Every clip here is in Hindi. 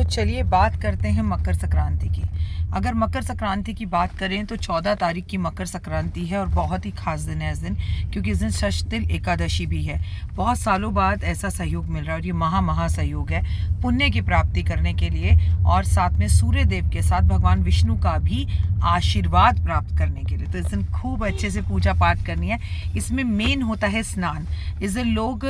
चलिए बात करते हैं मकर संक्रांति की। अगर मकर संक्रांति की बात करें तो 14 तारीख की मकर संक्रांति है और बहुत ही खास दिन है इस दिन, क्योंकि इस दिन षष्ठिल एकादशी भी है। बहुत सालों बाद ऐसा सहयोग मिल रहा है और ये महा सहयोग है पुण्य की प्राप्ति करने के लिए, और साथ में सूर्य देव के साथ भगवान विष्णु का भी आशीर्वाद प्राप्त करने के लिए। तो इस दिन खूब अच्छे से पूजा पाठ करनी है। इसमें मेन होता है स्नान। इस दिन लोग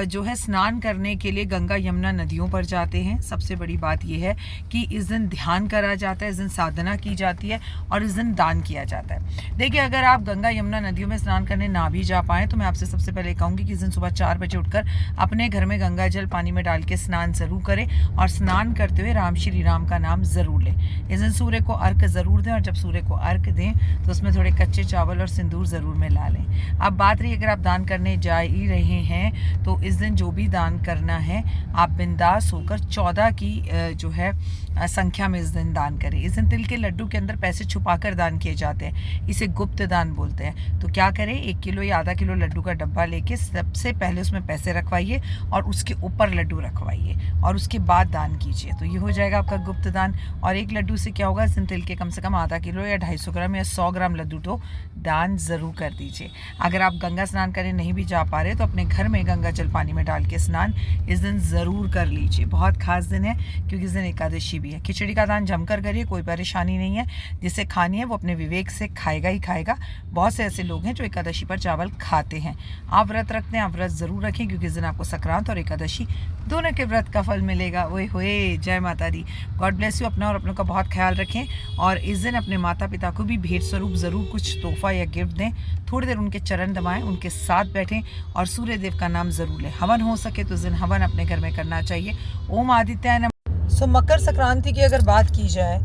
जो है स्नान करने के लिए गंगा यमुना नदियों पर जाते हैं। सबसे बड़ी बात यह है कि इस दिन ध्यान करा जाता है, इस दिन साधना की जाती है और इस दिन दान किया जाता है। देखिए, अगर आप गंगा यमुना नदियों में स्नान करने ना भी जा पाएँ तो मैं आपसे सबसे पहले कहूँगी कि इस दिन सुबह 4 बजे उठकर अपने घर में गंगा जल पानी में डाल के स्नान जरूर करें और स्नान करते हुए राम श्री राम का नाम जरूर लें। इस दिन सूर्य को अर्घ जरूर दें और जब सूर्य को अर्घ दें तो उसमें थोड़े कच्चे चावल और सिंदूर जरूर मिला लें। अब बात रही अगर आप दान करने जा ही रहे हैं तो इस दिन जो भी दान करना है आप बिंदास होकर 14 की जो है संख्या में इस दिन दान करें। इस दिन तिल के लड्डू के अंदर पैसे छुपाकर दान किए जाते हैं, इसे गुप्त दान बोलते हैं। तो क्या करें, 1 किलो या आधा किलो लड्डू का डब्बा लेके सबसे पहले उसमें पैसे रखवाइए और उसके ऊपर लड्डू रखवाइए और उसके बाद दान कीजिए। तो ये हो जाएगा आपका गुप्त दान। और एक लड्डू से क्या होगा, इस दिन तिल के कम से कम आधा किलो या 250 ग्राम या 100 ग्राम लड्डू तो दान ज़रूर कर दीजिए। अगर आप गंगा स्नान करने नहीं भी जा पा रहे तो अपने घर में गंगा जल पानी में डाल के स्नान इस दिन ज़रूर कर लीजिए। बहुत खास दिन है क्योंकि इस दिन एकादशी भी है। खिचड़ी का दान जमकर करिए, कोई परेशानी नहीं है। जिसे खानी है वो अपने विवेक से खाएगा ही खाएगा। बहुत से ऐसे लोग हैं जो एकादशी पर चावल खाते हैं। आप व्रत रखते हैं, आप व्रत ज़रूर रखें क्योंकि इस दिन आपको संक्रांत और एकादशी दोनों के व्रत का फल मिलेगा। ओए होए, जय माता दी। God bless you. अपना और अपनों का बहुत ख्याल रखें और इस दिन अपने माता पिता को भी भेंट स्वरूप ज़रूर कुछ तोहफा या गिफ्ट दें। थोड़ी देर उनके चरण दबाएं, उनके साथ बैठें और सूर्य देव का नाम जरूर लें। हवन हो सके तो इस दिन हवन अपने घर में करना चाहिए। ओम आदित्याय नमः। मकर संक्रांति की अगर बात की जाए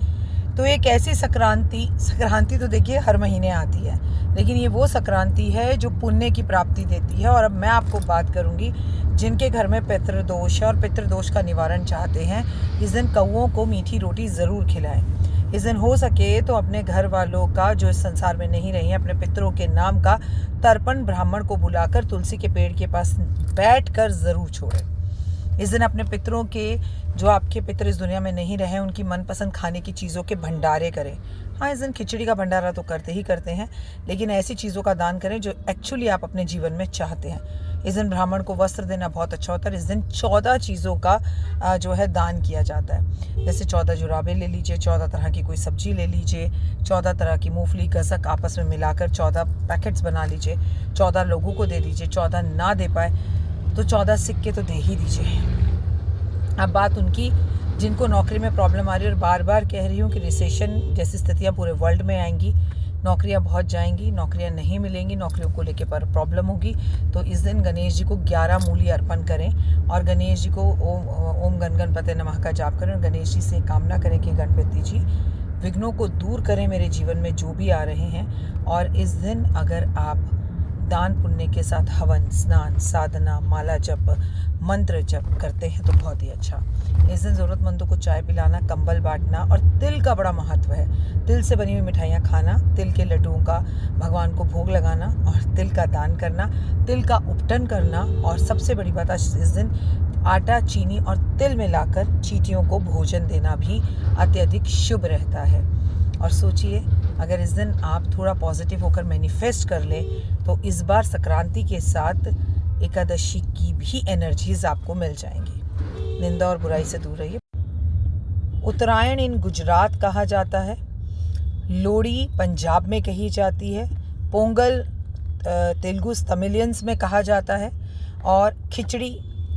तो एक ऐसी संक्रांति तो देखिए हर महीने आती है, लेकिन ये वो संक्रांति है जो पुण्य की प्राप्ति देती है। और अब मैं आपको बात करूंगी जिनके घर में पितृदोष है और पितृदोष का निवारण चाहते हैं, इस दिन कौओं को मीठी रोटी ज़रूर खिलाएं। इस दिन हो सके तो अपने घर वालों का जो इस संसार में नहीं रही, अपने पितरों के नाम का तर्पण ब्राह्मण को बुलाकर तुलसी के पेड़ के पास बैठकर ज़रूर छोड़ें। इस दिन अपने पितरों के, जो आपके पितर इस दुनिया में नहीं रहे, उनकी मनपसंद खाने की चीज़ों के भंडारे करें। हाँ, इस दिन खिचड़ी का भंडारा तो करते ही करते हैं, लेकिन ऐसी चीज़ों का दान करें जो एक्चुअली आप अपने जीवन में चाहते हैं। इस दिन ब्राह्मण को वस्त्र देना बहुत अच्छा होता है। इस दिन 14 चीज़ों का जो है दान किया जाता है। जैसे 14 जुराबे ले लीजिए, 14 तरह की कोई सब्जी ले लीजिए, 14 तरह की मूंगफली गसक आपस में मिलाकर 14 पैकेट्स बना लीजिए, 14 लोगों को दे दीजिए। 14 ना दे पाए तो 14 सिक्के तो दे ही दीजिए। अब बात उनकी जिनको नौकरी में प्रॉब्लम आ रही है और बार बार कह रही हूँ कि रिसेशन जैसी स्थितियाँ पूरे वर्ल्ड में आएंगी, नौकरियाँ बहुत जाएंगी, नौकरियाँ नहीं मिलेंगी, नौकरियों को लेकर पर प्रॉब्लम होगी। तो इस दिन गणेश जी को 11 मूली अर्पण करें और गणेश जी को ओम गण गणपते नमः का जाप करें और गणेश जी से कामना करें कि गणपति जी विघ्नों को दूर करें मेरे जीवन में जो भी आ रहे हैं। और इस दिन अगर आप दान पुण्य के साथ हवन, स्नान, साधना, माला जप, मंत्र जप करते हैं तो बहुत ही अच्छा। इस दिन ज़रूरतमंदों को चाय पिलाना, कंबल बांटना और तिल का बड़ा महत्व है। तिल से बनी हुई मिठाइयाँ खाना, तिल के लड्डुओं का भगवान को भोग लगाना और तिल का दान करना, तिल का उपटन करना। और सबसे बड़ी बात, इस दिन आटा, चीनी और तिल मिलाकर चींटियों को भोजन देना भी अत्यधिक शुभ रहता है। और सोचिए, अगर इस दिन आप थोड़ा पॉजिटिव होकर मैनिफेस्ट कर लें तो इस बार संक्रांति के साथ एकादशी की भी एनर्जीज आपको मिल जाएंगी। निंदा और बुराई से दूर रहिए। उत्तरायण इन गुजरात कहा जाता है, लोहड़ी पंजाब में कही जाती है, पोंगल तेलुगु तमिलियंस में कहा जाता है और खिचड़ी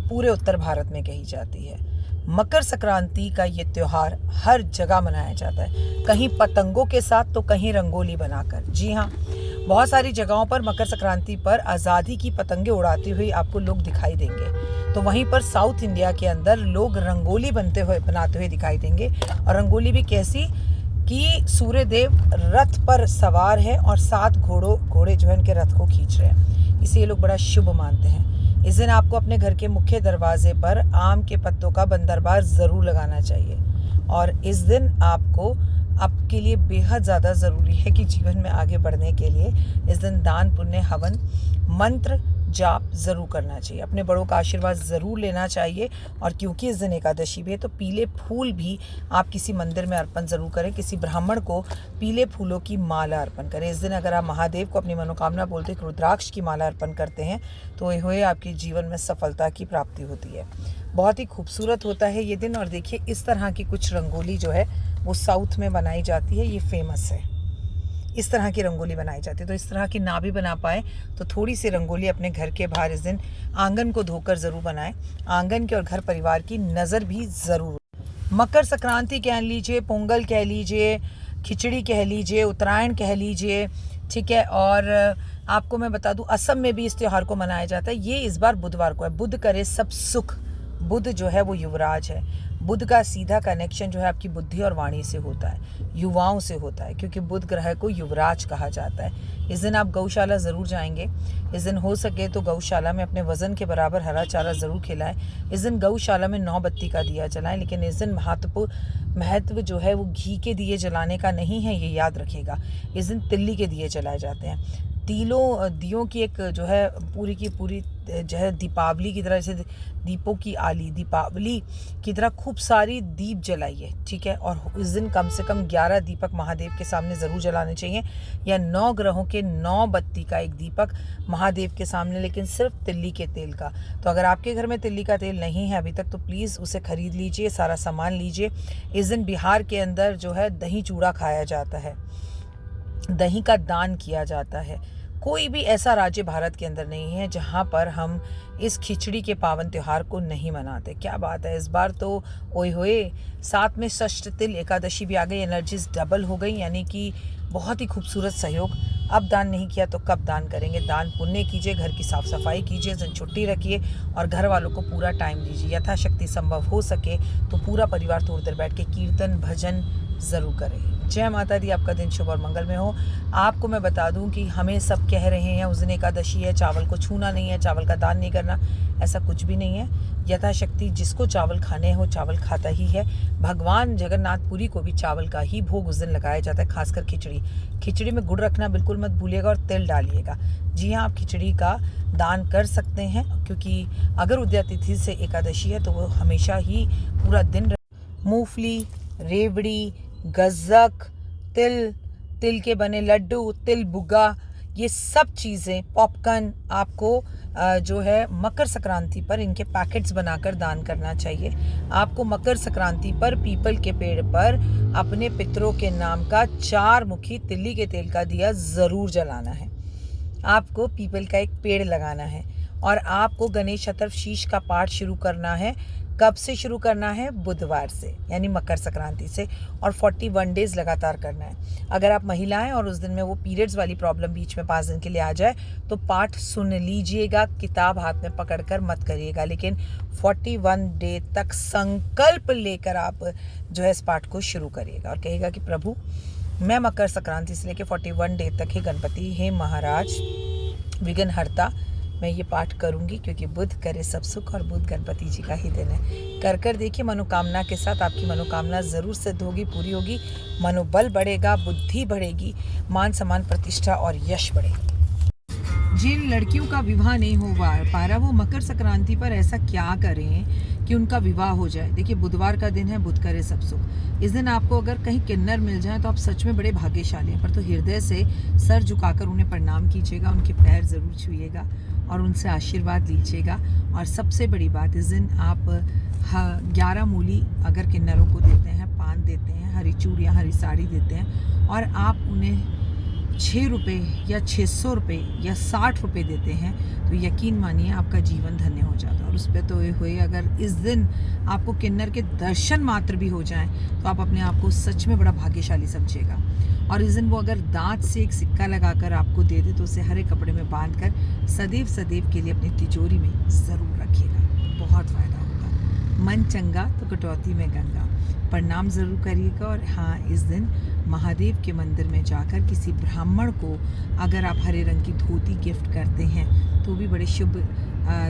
पूरे उत्तर भारत में कही जाती है। मकर संक्रांति का ये त्यौहार हर जगह मनाया जाता है, कहीं पतंगों के साथ तो कहीं रंगोली बनाकर। जी हाँ, बहुत सारी जगहों पर मकर संक्रांति पर आज़ादी की पतंगे उड़ाते हुए आपको लोग दिखाई देंगे। तो वहीं पर साउथ इंडिया के अंदर लोग रंगोली बनाते हुए दिखाई देंगे। और रंगोली भी कैसी कि सूर्य देव रथ पर सवार है और 7 घोड़े जो है उनके रथ को खींच रहे हैं, इसे ये लोग बड़ा शुभ मानते हैं। इस दिन आपको अपने घर के मुख्य दरवाजे पर आम के पत्तों का बंदरबार ज़रूर लगाना चाहिए। और इस दिन आपके लिए बेहद ज़्यादा ज़रूरी है कि जीवन में आगे बढ़ने के लिए इस दिन दान पुण्य, हवन, मंत्र, जाप ज़रूर करना चाहिए, अपने बड़ों का आशीर्वाद ज़रूर लेना चाहिए। और क्योंकि इस दिन एकादशी भी है तो पीले फूल भी आप किसी मंदिर में अर्पण ज़रूर करें, किसी ब्राह्मण को पीले फूलों की माला अर्पण करें। इस दिन अगर आप महादेव को अपनी मनोकामना बोलते हैं, रुद्राक्ष की माला अर्पण करते हैं तो ये आपके जीवन में सफलता की प्राप्ति होती है। बहुत ही खूबसूरत होता है ये दिन। और देखिए इस तरह की कुछ रंगोली जो है वो साउथ में बनाई जाती है, ये फेमस है। इस तरह की रंगोली बनाई जाती है। तो इस तरह की ना भी बना पाए तो थोड़ी सी रंगोली अपने घर के बाहर इस दिन आंगन को धोकर ज़रूर बनाएं। आंगन के और घर परिवार की नज़र भी ज़रूर। मकर संक्रांति कह लीजिए, पोंगल कह लीजिए, खिचड़ी कह लीजिए, उत्तरायण कह लीजिए, ठीक है। और आपको मैं बता दूं असम में भी इस त्यौहार को मनाया जाता है। ये इस बार बुधवार को है। बुध करे सब सुख। बुध जो है वो युवराज है। बुध का सीधा कनेक्शन जो है आपकी बुद्धि और वाणी से होता है, युवाओं से होता है, क्योंकि बुध ग्रह को युवराज कहा जाता है। इस दिन आप गौशाला ज़रूर जाएंगे। इस दिन हो सके तो गौशाला में अपने वज़न के बराबर हरा चारा ज़रूर खिलाएं। इस दिन गौशाला में 9 बत्ती का दिया जलाएं। लेकिन इस दिन महत्व जो है वो घी के दिए जलाने का नहीं है, ये याद रखिएगा। इस दिन तिल्ली के दिए जलाए जाते हैं। दियों की एक जो है पूरी की पूरी जो है दीपावली की तरह, जैसे दीपों की आली दीपावली की तरह खूब सारी दीप जलाइए, ठीक है। और इस दिन कम से कम 11 दीपक महादेव के सामने ज़रूर जलाने चाहिए, या 9 ग्रहों के 9 बत्ती का एक दीपक महादेव के सामने, लेकिन सिर्फ तिल्ली के तेल का। तो अगर आपके घर में तिल्ली का तेल नहीं है अभी तक तो प्लीज़ उसे खरीद लीजिए, सारा सामान लीजिए। इस दिन बिहार के अंदर जो है दही चूड़ा खाया जाता है, दही का दान किया जाता है। कोई भी ऐसा राज्य भारत के अंदर नहीं है जहाँ पर हम इस खिचड़ी के पावन त्यौहार को नहीं मनाते। क्या बात है, इस बार तो ओए होए, साथ में षष्ठतिल एकादशी भी आ गई, एनर्जीज डबल हो गई, यानी कि बहुत ही खूबसूरत सहयोग। अब दान नहीं किया तो कब दान करेंगे? दान पुण्य कीजिए, घर की साफ सफाई कीजिए, दिन छुट्टी रखिए और घर वालों को पूरा टाइम दीजिए। यथाशक्ति संभव हो सके तो पूरा परिवार थोड़ी देर बैठ के कीर्तन भजन ज़रूर करें। जय माता दी। आपका दिन शुभ और मंगल में हो। आपको मैं बता दूं कि हमें सब कह रहे हैं उस दिन एकादशी है, चावल को छूना नहीं है, चावल का दान नहीं करना, ऐसा कुछ भी नहीं है। यथाशक्ति जिसको चावल खाने हो चावल खाता ही है। भगवान जगन्नाथपुरी को भी चावल का ही भोग उस दिन लगाया जाता है, खासकर खिचड़ी में गुड़ रखना बिल्कुल मत भूलिएगा और तिल डालिएगा। जी हाँ, आप खिचड़ी का दान कर सकते हैं, क्योंकि अगर उदया तिथि से एकादशी है तो वो हमेशा ही पूरा दिन। मूंगफली, रेवड़ी, गज्जक, तिल के बने लड्डू, तिल बुग्गा, ये सब चीज़ें, पॉपकॉर्न आपको जो है मकर संक्रांति पर इनके पैकेट्स बनाकर दान करना चाहिए। आपको मकर संक्रांति पर पीपल के पेड़ पर अपने पितरों के नाम का 4 मुखी तिल्ली के तेल का दिया ज़रूर जलाना है। आपको पीपल का एक पेड़ लगाना है और आपको गणेश चतुर्थी का पाठ शुरू करना है। कब से शुरू करना है? बुधवार से, यानी मकर संक्रांति से, और 41 डेज लगातार करना है। अगर आप महिलाएं और उस दिन में वो पीरियड्स वाली प्रॉब्लम बीच में 5 दिन के लिए आ जाए तो पाठ सुन लीजिएगा, किताब हाथ में पकड़कर मत करिएगा, लेकिन 41 डे तक संकल्प लेकर आप जो है इस पाठ को शुरू करिएगा और कहिएगा कि प्रभु मैं मकर संक्रांति से लेकर 41 डे तक ही गणपति हे महाराज विघ्नहर्ता मैं ये पाठ करूंगी, क्योंकि बुध करे सब सुख और बुध गणपति जी का ही दिन है। कर देखिए, मनोकामना के साथ आपकी मनोकामना ज़रूर सिद्ध होगी, पूरी होगी। मनोबल बढ़ेगा, बुद्धि बढ़ेगी, मान सम्मान प्रतिष्ठा और यश बढ़ेगा। जिन लड़कियों का विवाह नहीं हो पा रहा वो मकर संक्रांति पर ऐसा क्या करें कि उनका विवाह हो जाए। देखिए बुधवार का दिन है, बुध करे सब सुख। इस दिन आपको अगर कहीं किन्नर मिल जाए तो आप सच में बड़े भाग्यशाली हैं। पर तो हृदय से सर झुकाकर उन्हें प्रणाम कीजिएगा, उनके पैर ज़रूर छूइएगा और उनसे आशीर्वाद लीजिएगा। और सबसे बड़ी बात, इस दिन आप 11 मूली अगर किन्नरों को देते हैं, पान देते हैं, हरी चूड़ियाँ, हरी साड़ी देते हैं और आप उन्हें 6 रुपये या 600 रुपये या 60 रुपये देते हैं तो यकीन मानिए आपका जीवन धन्य हो जाता है। और उस पर तो ये हुए, अगर इस दिन आपको किन्नर के दर्शन मात्र भी हो जाएं तो आप अपने आप को सच में बड़ा भाग्यशाली समझिएगा। और इस दिन वो अगर दांत से एक सिक्का लगाकर आपको दे दे तो उसे हरे कपड़े में बांध कर सदैव के लिए अपनी तिजोरी में ज़रूर रखिएगा, बहुत फ़ायदा होगा। मन चंगा तो कटौती में गंगा। प्रणाम ज़रूर करिएगा। और हाँ, इस दिन महादेव के मंदिर में जाकर किसी ब्राह्मण को अगर आप हरे रंग की धोती गिफ्ट करते हैं तो भी बड़े शुभ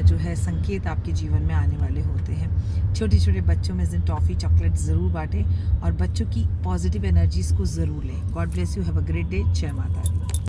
जो है संकेत आपके जीवन में आने वाले होते हैं। छोटे बच्चों में इस दिन टॉफ़ी चॉकलेट ज़रूर बांटें और बच्चों की पॉजिटिव एनर्जीज़ को ज़रूर लें। God bless you, have a great day. जय माता दी।